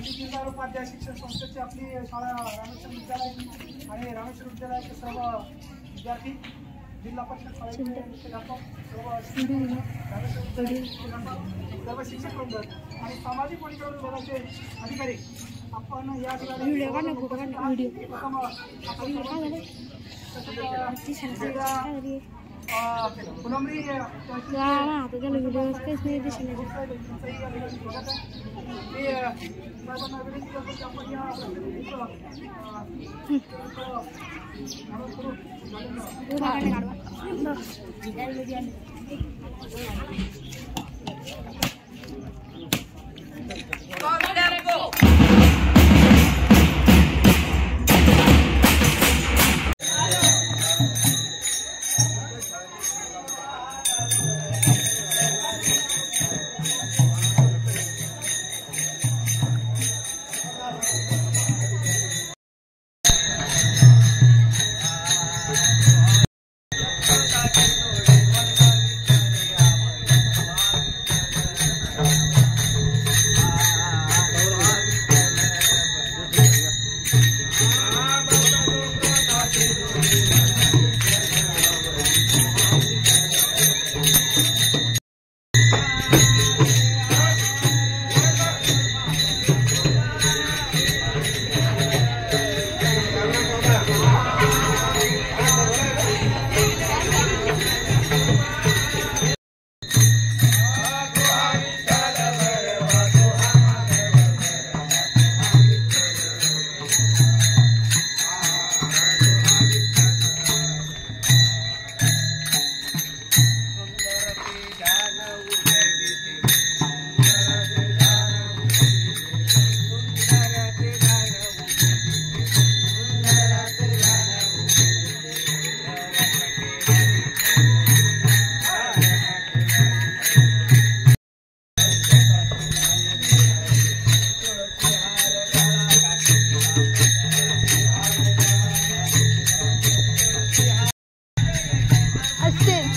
पंडित दीनदयाळ उपाध्याय शिक्षण संस्थेची आपली शाळा रामेश्वर विद्यालय आणि रामेश्वर विद्यालयाचे सर्व विद्यार्थी, जिल्हा परिषद शाळेचे मुख्याध्यापक, सर्व सर्व शिक्षक वृंद आणि सामाजिक वनीकरण विभागाचे अधिकारी, आपण या फुलंब्री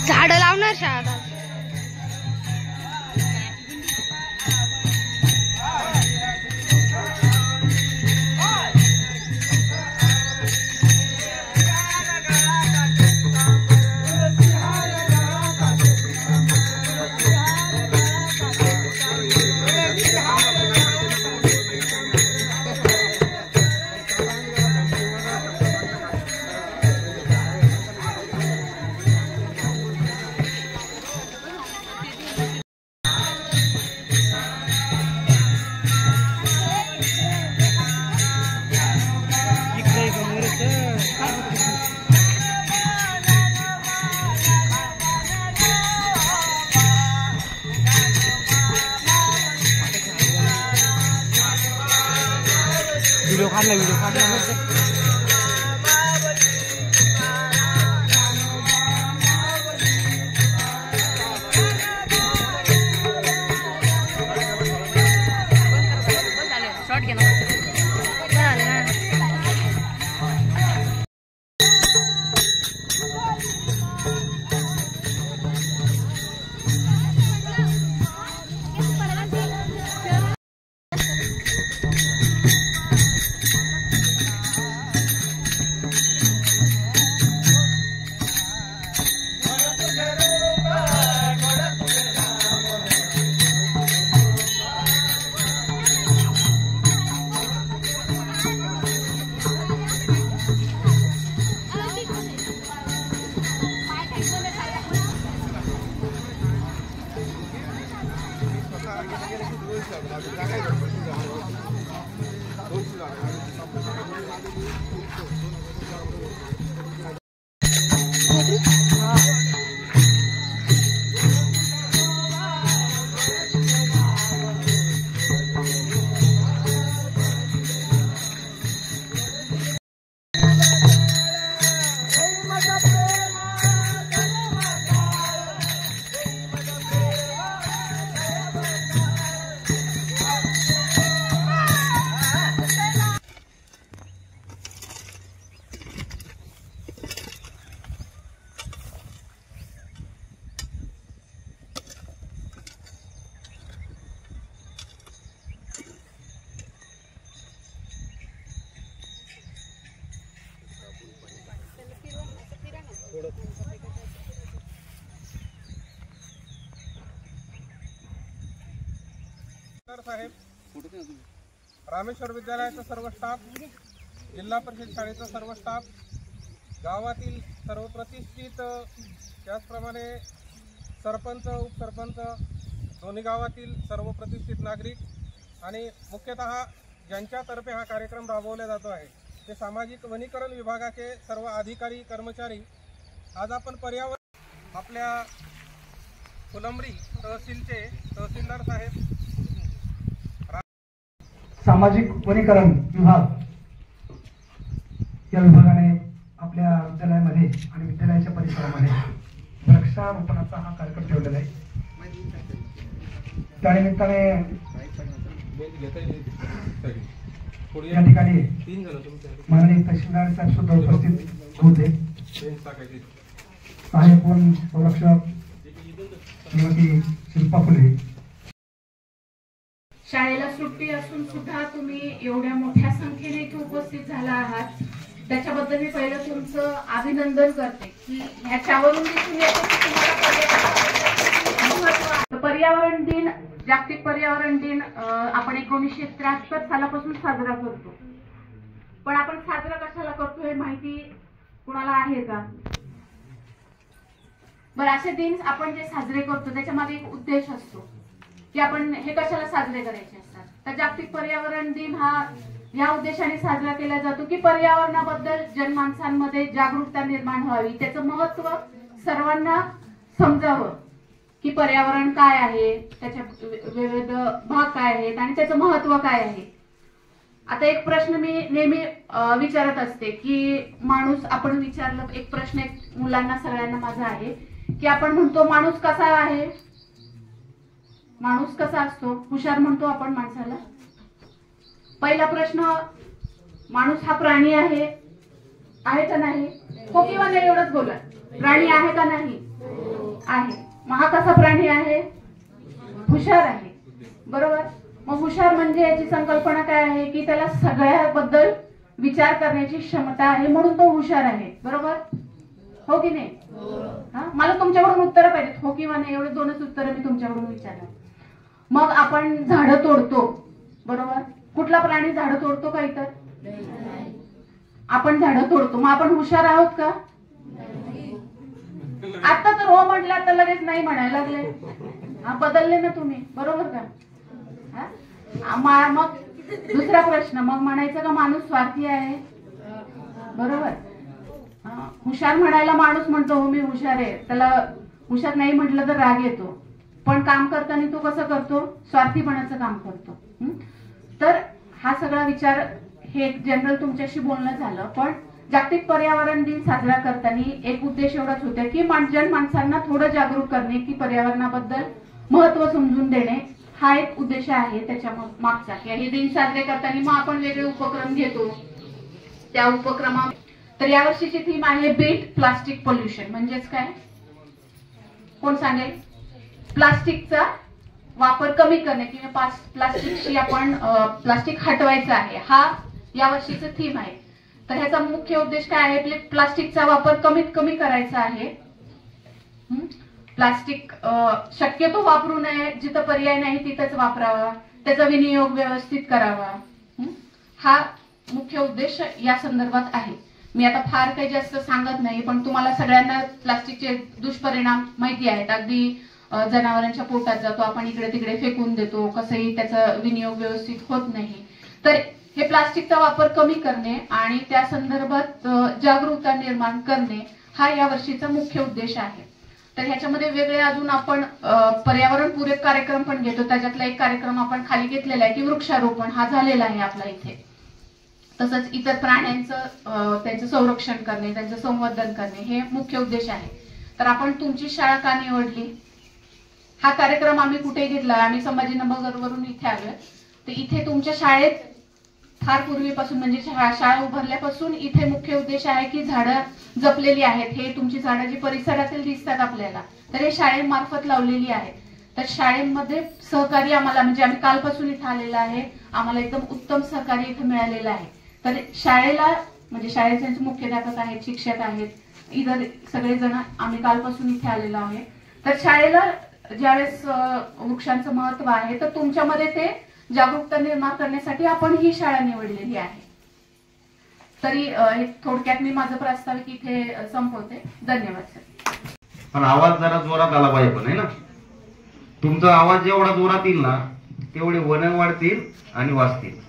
झाडं लावणार शाळा वीडियो काढला शॉर्ट घे ना तहसीलदार साहेब, रामेश्वर विद्यालयाचा सर्व स्टाफ, जिल्हा परिषद शाळेचा सर्व स्टाफ, गावातील सर्व प्रतिष्ठित, त्याचप्रमाणे सरपंच, उपसरपंच, दोन्ही गावातील सर्व प्रतिष्ठित नागरिक आणि मुख्यतः ज्यांच्यातर्फे हा कार्यक्रम राबवला जातो आहे ते सामाजिक वनीकरण विभागाचे सर्व अधिकारी, कर्मचारी, आज आपण पर्यावरण आपल्या फुलंब्री तहसीलचे तहसीलदार साहेब, सामाजिक वनीकरण विभाग या विभागाने आपल्या विद्यालयामध्ये आणि विद्यालयाच्या परिसरामध्ये वृक्षारोपणाचा हा कार्यक्रम ठेवलेला आहे। त्यानिमित्ताने या ठिकाणी माननीय तहसीलदार साहेब सुद्धा उपस्थित होते। सहाय्यक वन संरक्षक श्रीमती शिल्पा फुले। शाळेला सुट्टी असून सुद्धा तुम्ही एवढ्या मोठ्या संख्येने इथे उपस्थित झाला आहात, त्याच्याबद्दल मी पहिलं तुमचं अभिनंदन करते की ह्याच्यावरून दिसून येते की तुम्हाला पर्यावरण दिन, जागतिक पर्यावरण दिन आपण 1973 सालापासून साजरा करतो। पण आपण साजरा कशाला करतो हे माहिती कुणाला आहे का? बरं, असे दिन आपण जे साजरे करतो त्याच्यामध्ये एक उद्देश असतो की आपण हे कशाला साजरे करायचे असतात। तर जागतिक पर्यावरण दिन हा या उद्देशाने साजरा केला जातो की पर्यावरणाबद्दल जनमानसांमध्ये जागरूकता निर्माण व्हावी, त्याचं महत्त्व सर्वांना समजावं की पर्यावरण काय आहे, त्याचे विविध भाग काय आहेत आणि त्याचं महत्त्व काय आहे। आता एक प्रश्न मी नेहमी विचारत असते की माणूस, आपण विचारलं एक प्रश्न, एक मुलांना सगळ्यांना माझा आहे की आपण म्हणतो माणूस कसा आहे, माणूस कसा असतो, हुशार म्हणतो आपण माणसाला। पहिला प्रश्न, माणूस हा प्राणी आहे का नाही? हो किंवा नाही एवढंच बोला। प्राणी आहे का नाही? आहे। मग हा कसा प्राणी आहे? हुशार आहे, बरोबर। मग हुशार म्हणजे याची संकल्पना काय आहे की त्याला सगळ्याबद्दल विचार करण्याची क्षमता आहे, म्हणून तो हुशार आहे, बरोबर हो की नाही? हा, मला तुमच्याकडून उत्तर पाहिजेत, हो किंवा नाही, एवढे दोनच उत्तर मी तुमच्याकडून विचारणार। मग आपण झाडं तोडतो, बरोबर। कुठला प्राणी झाडं तोडतो का? इतर आपण झाडं तोडतो, मग आपण हुशार आहोत का? आता तर हो म्हटलं तर लगेच नाही म्हणायला लागले, बदलले ना तुम्ही, बरोबर का? मग दुसरा प्रश्न, मग म्हणायचं का माणूस स्वार्थी आहे, बरोबर। हुशार म्हणायला माणूस म्हणतो हो मी हुशार आहे, त्याला हुशार नाही म्हटलं तर राग येतो, पण काम करताना तो कसं करतो? स्वार्थीपणाचं काम करतो। तर हा सगळा विचार, हे जनरल तुमच्याशी बोलणं झालं, पण जागतिक पर्यावरण दिन साजरा करताना एक उद्देश एवढाच होता की माणसांना थोडं जागरूक करणे, की पर्यावरणाबद्दल महत्त्व समजून देणे, हा एक उद्देश आहे त्याच्या मागचा। हे दिन साजरे करताना मग आपण वेगळे उपक्रम घेतो, त्या उपक्रमा, तर यावर्षीची थीम आहे बीट प्लास्टिक पोल्युशन। म्हणजेच काय, कोण सांगेल? प्लास्टिकचा वापर कमी करणे किंवा प्लास्टिकशी आपण प्लास्टिक हटवायचं आहे, हा यावर्षीचं थीम आहे। तर ह्याचा मुख्य उद्देश काय आहे? प्लास्टिकचा वापर कमीत कमी करायचा आहे। प्लास्टिक शक्यतो वापरू नये, जिथं पर्याय नाही तिथंच वापरावा, त्याचा विनियोग व्यवस्थित करावा, हा मुख्य उद्देश या संदर्भात आहे। मी आता फार काही जास्त सांगत नाही, पण तुम्हाला सगळ्यांना प्लास्टिकचे दुष्परिणाम माहिती आहेत। अगदी जनावरांच्या पोटात जातो, आपण इकडे तिकडे फेकून देतो, कसंही त्याचा विनियोग व्यवस्थित होत नाही। तर हे प्लास्टिकचा वापर कमी करणे आणि त्या संदर्भात जागरूकता निर्माण करणे हा या वर्षीचा मुख्य उद्देश आहे। तर ह्याच्यामध्ये वेगळे अजून आपण पर्यावरणपूरक कार्यक्रम पण घेतो, त्याच्यातला एक कार्यक्रम आपण खाली घेतलेला आहे की वृक्षारोपण, हा झालेला आहे आपला इथे। तसंच इतर प्राण्यांचं त्यांचं संरक्षण करणे, त्यांचं संवर्धन करणे हे मुख्य उद्देश आहे। तर आपण तुमची शाळा का निवडली? हा कार्यक्रम आम्ही कुठे घेतला? आम्ही संभाजीनगरवरून इथे आलोय। तर इथे तुमच्या शाळेत फार पूर्वीपासून, म्हणजे शाळा उभारल्यापासून इथे मुख्य उद्देश आहे की झाडं जपलेली आहेत। हे तुमची झाडं जी परिसरातील दिसतात आपल्याला, तर हे शाळेमार्फत लावलेली आहेत। तर शाळेमध्ये सहकार्य आम्हाला, म्हणजे आम्ही कालपासून इथे आलेला आहे, आम्हाला एकदम उत्तम सहकार्य इथे मिळालेलं आहे। तर शाळेला, म्हणजे शाळेचे मुख्याध्यापक आहेत, शिक्षक आहेत, इतर सगळेजण आम्ही कालपासून इथे आलेलो आहे। तर शाळेला ज्यावेळेस वृक्षांचं महत्व आहे तर तुमच्यामध्ये ते जागरूकता निर्माण करण्यासाठी आपण ही शाळा निवडलेली आहे. तरी थोडक्यात मी माझं प्रास्ताविक इथे संपवते. धन्यवाद सर. पण आवाज जरा जोरात आला पाहिजे पण, आहे ना. तुमचा आवाज जेवढा जोरात येईल ना तेवढे वन वाढतील आणि वाचतील.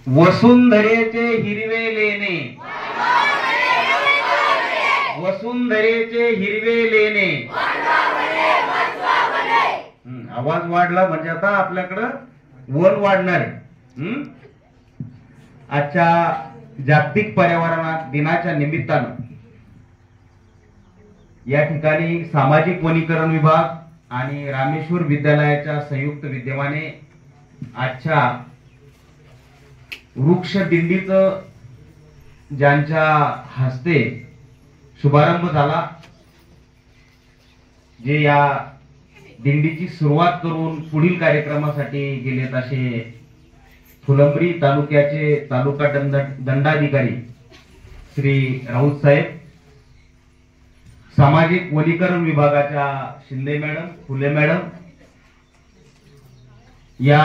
वसुंधरेचे हिरवे लेणे, वसुंधरेचे हिरवे लेणे. आवाज वाढला म्हणजे आता आपल्याकडं वन वाढणार आहे. आजच्या जागतिक पर्यावरण दिनाच्या निमित्तानं या ठिकाणी सामाजिक वनीकरण विभाग आणि रामेश्वर विद्यालयाच्या संयुक्त विद्यमाने आजच्या वृक्ष दिंडीचं ज्यांच्या हस्ते शुभारंभ झाला, जे या दिंडीची सुरुवात करून पुढील कार्यक्रमासाठी गेलेत असे फुलंब्री तालुक्याचे तालुका दंडाधिकारी श्री राऊत साहेब, सामाजिक वनीकरण विभागाच्या शिंदे मॅडम, फुले मॅडम, या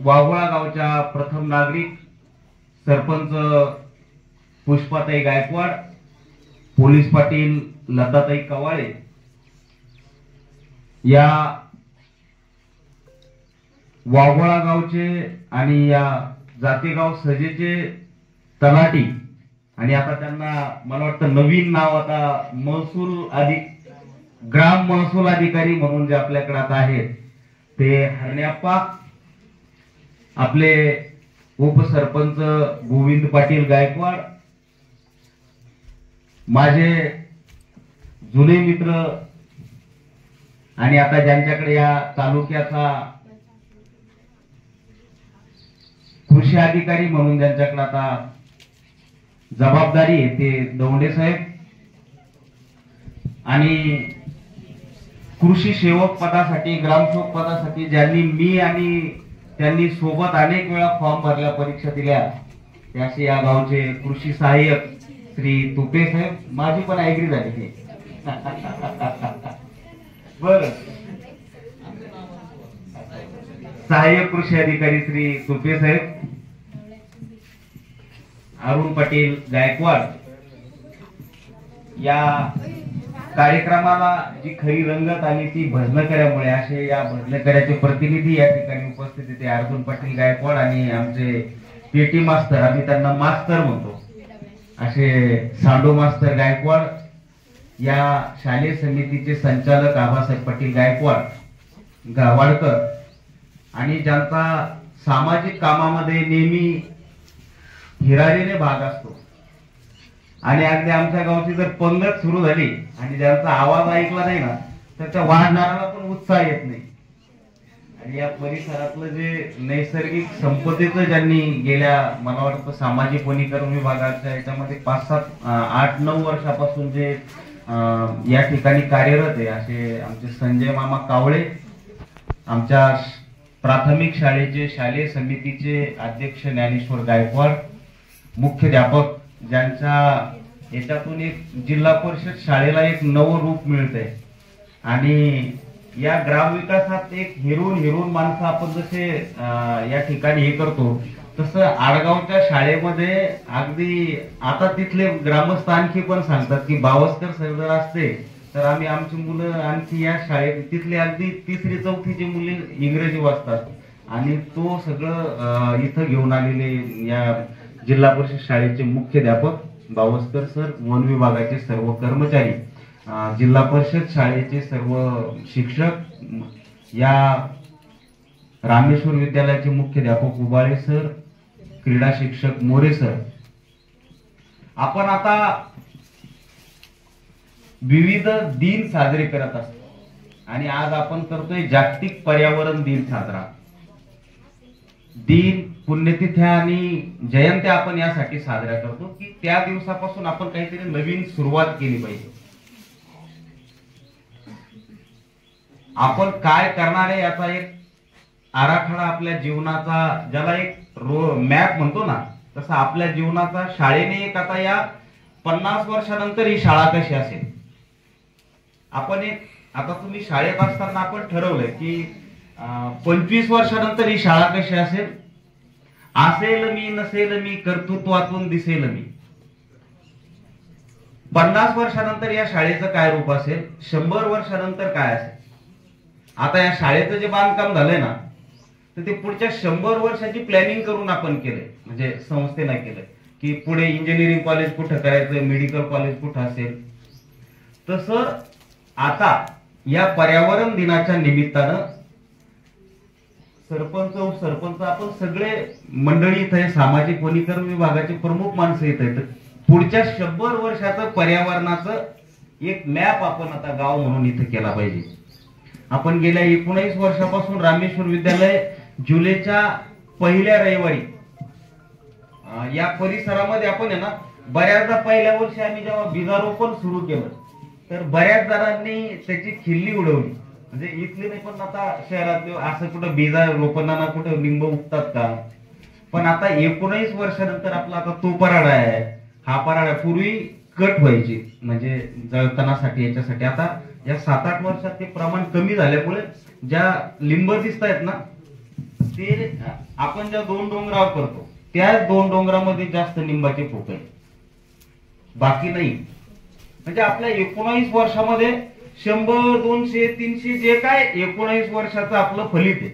वाघोळा गावच्या प्रथम नागरिक सरपंच पुष्पाताई गायकवाड, पोलीस पाटील लताताई कवाळे, या वाघोळा गावचे आणि या जातेगाव सजेचे तलाठी, आणि आता त्यांना मला वाटतं नवीन नाव आता ग्राम महसूल अधिकारी म्हणून जे आपल्याकडे आता आहेत ते हरण्याप्पा, आपले उपसरपंच गोविंद पाटील गायकवाड, माझे जुने मित्र आणि आता ज्यांच्याकडे या तालुक्याचा कृषी अधिकारी म्हणून ज्यांच्याकडे आता जबाबदारी आहे ते दौंडे साहेब, आणि कृषी सेवक पदासाठी, ग्रामसेवक पदासाठी ज्यांनी मी आणि त्यांनी सोबत अनेक वेळा फॉर्म भरल्या, परीक्षा दिल्या, ते असे या गावचे कृषी सहाय्यक श्री तुपे साहेब. माझी पण ऐगरी झाली ते. बर, सहाय्यक कृषी अधिकारी श्री तुपे साहेब, अरुण पाटील गायकवाड. या कार्यक्रमाला जी खरी रंगत आली ती भजनकऱ्यामुळे. असे या भजनकऱ्याचे प्रतिनिधी या ठिकाणी उपस्थित होते, अर्जुन पाटील गायकवाड आणि आमचे पेटी मास्तर, आम्ही त्यांना मास्तर म्हणतो, असे सांडो मास्तर गायकवाड. या शालेय समितीचे संचालक आबासाहेब पाटील गायकवाड गावाडकर, आणि ज्यांचा सामाजिक कामामध्ये नेहमी हिरारीने भाग असतो, आणि अगदी आमच्या गावची जर पंगत सुरू झाली आणि ज्यांचा आवाज ऐकला नाही ना तर त्या वाढणाऱ्याला पण उत्साह येत नाही. आणि या परिसरातलं जे नैसर्गिक संपदेचं ज्यांनी गेल्या मला वाटतं सामाजिक वनीकरण विभागाच्या याच्यामध्ये 5-7-8-9 वर्षापासून जे या ठिकाणी कार्यरत आहे असे आमचे संजय मामा कावळे, आमच्या प्राथमिक शाळेचे शालेय समितीचे अध्यक्ष ज्ञानेश्वर गायकवाड, मुख्याध्यापक ज्यांच्या याच्यातून एक जिल्हा परिषद शाळेला एक नवं रूप मिळतंय. आणि या ग्रामविकासात एक हिरून माणसं आपण जसे या ठिकाणी हे करतो तसं आडगावच्या शाळेमध्ये अगदी आता तिथले ग्रामस्थ आणखी पण सांगतात की बावस्कर सर जर असते तर आम्ही आमची मुलं आणखी या शाळेत तिथले अगदी 3री-4थीची मुले इंग्रजी वाचतात, आणि तो सगळं इथं घेऊन आलेले या जिल्हा परिषद शाळेचे मुख्याध्यापक बावस्कर सर, वन विभागाचे सर्व कर्मचारी, जिल्हा परिषद शाळेचे सर्व शिक्षक, या रामेश्वर विद्यालयाचे मुख्याध्यापक उबाळे सर, क्रीडा शिक्षक मोरे सर. आपण आता विविध दिन साजरे करत असतो आणि आज आपण करतोय जागतिक पर्यावरण दिन साजरा. दिन, पुण्यतिथ्या आणि जयंत्या आपण यासाठी साजऱ्या करतो की त्या दिवसापासून आपण काहीतरी नवीन सुरुवात केली पाहिजे. आपण काय करणार आहे याचा एक आराखडा आपल्या जीवनाचा, ज्याला एक मॅप म्हणतो ना, तसा आपल्या जीवनाचा शाळेने एक आता या 50 वर्षानंतर ही शाळा कशी असेल. आपण आता तुम्ही शाळेत असताना आपण ठरवलंय की 25 वर्षानंतर ही शाळा कशी असेल. असेल मी नसेल मी कर्तृत्वातून दिसेल मी. 50 वर्षानंतर या शाळेचं काय रूप असेल, 100 वर्षानंतर काय असेल. आता या शाळेचं जे बांधकाम झालंय ना, तर ते पुढच्या 100 वर्षाची प्लॅनिंग करून आपण केलंय, म्हणजे संस्थेनं केलंय की पुढे इंजिनिअरिंग कॉलेज कुठं करायचं, मेडिकल कॉलेज कुठं असेल. तसं आता या पर्यावरण दिनाच्या निमित्तानं सरपंच आपण सगळे मंडळी इथे सामाजिक वनीकरण विभागाचे प्रमुख माणसं येत आहेत. पुढच्या 100 वर्षाचं पर्यावरणाचं एक मॅप आपण आता गाव म्हणून इथे केला पाहिजे. आपण गेल्या 19 वर्षापासून रामेश्वर विद्यालय जुलैच्या पहिल्या रविवारी या परिसरामध्ये आपण आहे ना, बऱ्याचदा पहिल्या वर्षी आम्ही जेव्हा बीजारोपण सुरू केलं तर बऱ्याच जणांनी त्याची खिल्ली उडवली. म्हणजे इथले नाही पण आता शहरातले असं कुठं बीजारोपणाला कुठं लिंब उगतात का. पण आता 19 वर्षानंतर आपला आता तो पराडा आहे, हा पराडा पूर्वी कट व्हायची म्हणजे जळतनासाठी याच्यासाठी. आता या 7-8 वर्षात ते प्रमाण कमी झाल्यामुळे ज्या लिंब दिसत आहेत ना, ते आपण ज्या 2 डोंगरावर करतो त्याच 2 डोंगरामध्ये जास्त लिंबाचे फुट आहेत, बाकी नाही. म्हणजे आपल्या 19 वर्षामध्ये 100, 200, 300 जे काय 19 वर्षाचं आपलं फलित आहे.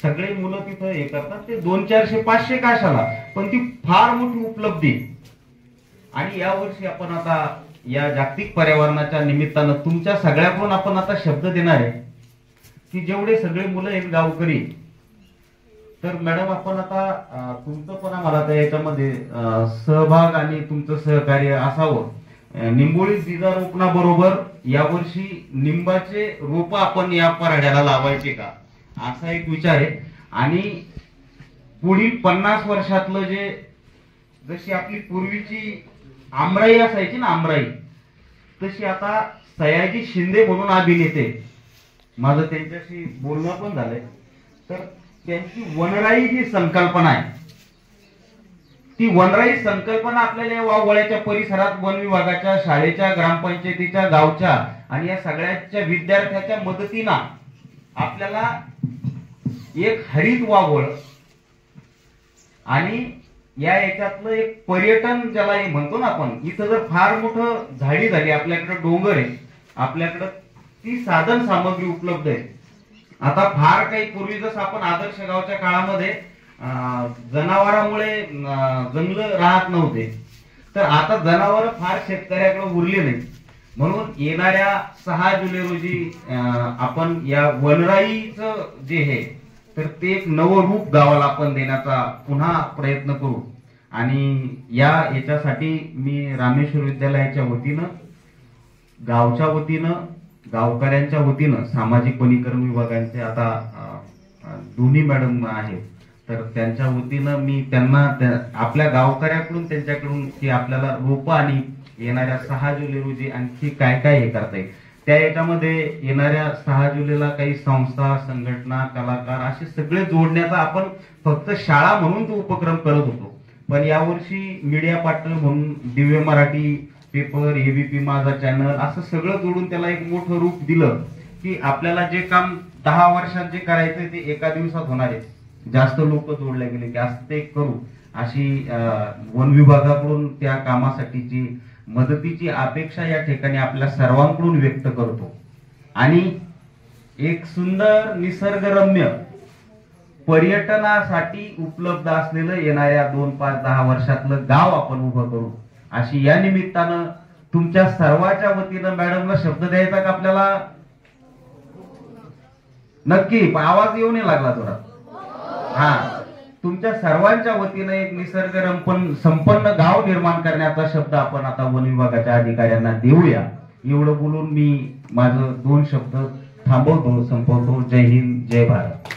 सगळे मुलं तिथं हे करतात. ते 200, 400, 500 कशाला, पण ती फार मोठी उपलब्धी. आणि यावर्षी आपण आता या जागतिक पर्यावरणाच्या निमित्तानं तुमच्या सगळ्याकडून आपण आता शब्द देणार आहे की जेवढे सगळे मुलं आहेत गावकरी, तर मॅडम आपण आता तुमचं पण आम्हाला त्या याच्यामध्ये सहभाग आणि तुमचं सहकार्य असावं. निंबोळी बीजारोपणाबरोबर यावर्षी निंबाचे रोप आपण या पराड्याला लावायचे का, असा एक विचार आहे. आणि पुढील 50 वर्षातलं जे जशी आपली पूर्वीची आमराई असायची ना, आमराई, तशी आता सयाजी शिंदे म्हणून अभिनेते, माझं त्यांच्याशी बोलणं पण झालंय, तर त्यांची वनराई जी संकल्पना आहे, ती वनराई संकल्पना आपल्याला या वाघोळ्याच्या परिसरात वन विभागाच्या, शाळेच्या, ग्रामपंचायतीच्या, गावच्या आणि या सगळ्याच्या विद्यार्थ्याच्या मदतीनं आपल्याला एक हरित वाघोळ आणि या याच्यातलं एक पर्यटन ज्याला म्हणतो ना आपण, इथं जर फार मोठं झाडी झाली, आपल्याकडे डोंगर आहे, आपल्याकडं ती साधन सामग्री उपलब्ध आहे. आता फार काही पूर्वी जसं आपण आदर्श गावच्या काळामध्ये जनावरांमुळे जंगल राहत नव्हते, तर आता जनावर फार शेतकऱ्याकडे उरले नाही. म्हणून येणाऱ्या 6 जुलै रोजी आपण या वनराईचं जे हे, तर ते एक नवं रूप गावाला आपण देण्याचा पुन्हा प्रयत्न करू. आणि या याच्यासाठी मी रामेश्वर विद्यालयाच्या वतीनं, गावच्या वतीनं, गावकऱ्यांच्या वतीनं, सामाजिक वनीकरण विभागांचे आता दोन्ही मॅडम आहेत, तर त्यांच्या वतीनं मी त्यांना आपल्या गावकऱ्याकडून त्यांच्याकडून की आपल्याला रोपं आणि येणाऱ्या 6 जुलै रोजी आणखी काय काय हे करता येईल, त्या याच्यामध्ये येणाऱ्या 6 जुलैला काही संस्था, संघटना, कलाकार असे सगळे जोडण्याचा आपण फक्त शाळा म्हणून तो उपक्रम करत होतो. पण यावर्षी मीडिया पार्टनर म्हणून दिव्य मराठी पेपर, एबीपी माझा चॅनल असं सगळं जोडून त्याला एक मोठं रूप दिलं की आपल्याला जे काम 10 वर्षात जे करायचंय ते एका दिवसात होणार आहे. जास्त लोक जोडले गेले की असं ते करू, अशी वन विभागाकडून त्या कामासाठीची मदतीची अपेक्षा या ठिकाणी आपल्या सर्वांकडून व्यक्त करतो. आणि एक सुंदर निसर्गरम्य पर्यटनासाठी उपलब्ध असलेलं येणाऱ्या 2, 5, 10 वर्षातलं गाव आपण उभं करू, अशी या निमित्तानं तुमच्या सर्वांच्या वतीनं मॅडमला शब्द द्यायचा का आपल्याला? नक्की, आवाज येऊ नये लागला थोडा. हा, तुमच्या सर्वांच्या वतीनं एक निसर्गरम्य संपन्न गाव निर्माण करण्याचा शब्द आपण आता वन विभागाच्या अधिकाऱ्यांना देऊया. एवढं बोलून मी माझं 2 शब्द थांबवतो, संपवतो. जय हिंद, जय भारत.